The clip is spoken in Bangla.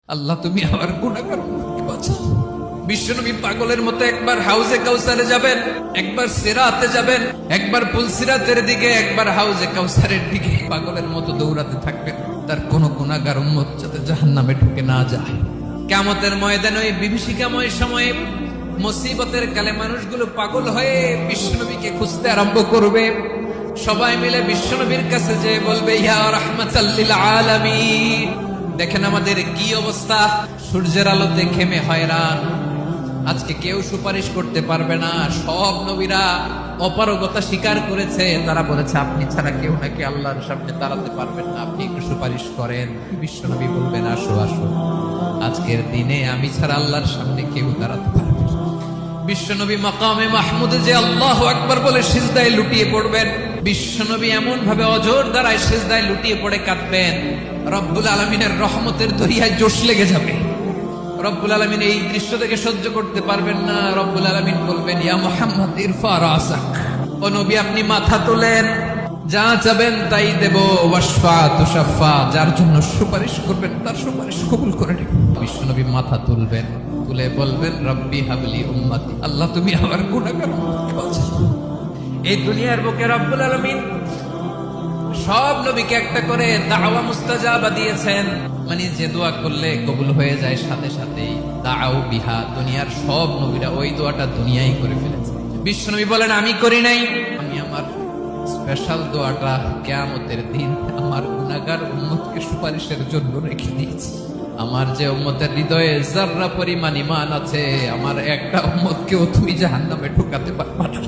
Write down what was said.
আল্লাহ তুমি আমার গুনাহগার উম্মতকে বাঁচাও। বিশ্বনবী পাগলের মতো একবার হাউজে কাউসারে যাবেন, একবার সিরাতে যাবেন, একবার পুলসিরাতের দিকে, একবার হাউজে কাউসারের দিকে পাগলের মতো দৌড়াতে থাকবেন। তার কোনো গুনাহগার উম্মত যাতে জাহান্নামে ঢুকে না যায়। কিয়ামতের ময়দানে ওই বিভীষিকাময় সময়ে মুসিবতের কালে মানুষগুলো পাগল হয়ে বিশ্বনবীকে খুঁজতে আরম্ভ করবে। সবাই মিলে বিশ্বনবীর কাছে যেয়ে বলবে, ইয়া রাহমাতাল লিল আলামিন, দেখেন আমাদের কি অবস্থা, সূর্যের আলোতে ঘেমে হয়রান, আজকে কেউ সুপারিশ করতে পারবে না। সব নবীরা অপারগতা স্বীকার করেছে, তারা বলেছে আপনি ছাড়া কেউ নাকি আল্লাহর সামনে দাঁড়াতে পারবেন না, আপনি একটু সুপারিশ করেন। বিশ্বনবী বলবেন, আসো আসো, আজকের দিনে আমি ছাড়া আল্লাহর সামনে কেউ দাঁড়াতে পারবে না। বিশ্বনবী মাকামে মাহমুদে যে আল্লাহু আকবার বলে সিজদায় লুটিয়ে পড়বেন, বিশ্বনবী এমন ভাবে অজর দ্বারায় সিজদায় লুটিয়ে পড়ে কাঁদবেন, রব্বুল আলামিনের রহমতের দরিয়ায় জোশ লেগে যাবে। রব্বুল আলামিন এই দৃশ্য থেকে সহ্য করতে পারবেন না। রব্বুল আলামিন বলবেন, ইয়া মুহাম্মদ ইরফা রাসাক, ও নবী আপনি মাথা তোলেন, যা চাবেন তাই দেব, ওয়াশফা তুশাফা, যার জন্য সুপারিশ করবেন তার সুপারিশ কবুল করে নিব। বিশ্বনবী মাথা তুলবেন, তুলে বলবেন, রব্বি হাবলি উম্মতি, আল্লাহ তুমি আমার গুনাহগার উম্মতকে বাঁচাও। এই দুনিয়ার বুকে রব্বুল আলামিন সব নবীকে একটা করে দাওয়া মুস্তাজাবা দিয়েছেন, মানে যে দোয়া করলে কবুল হয়ে যায় সাথে সাথেই, দাও বিহা। দুনিয়ার সব নবীরা ওই দোয়াটা দুনিয়ায় করে ফেলেছে। বিশ্বনবী বলেন, আমি করি নাই, আমি আমার স্পেশাল দোয়াটা কিয়ামতের দিন আমার গুনাহগার উম্মতকে সুপারিশের জন্য রেখে দিয়েছি। আমার যে উম্মতের হৃদয়ে যাররা পরিমাণ ঈমান আছে, আমার একটা উম্মতকেও তুমি জাহান্নামে ঢোকাতে পারবা না।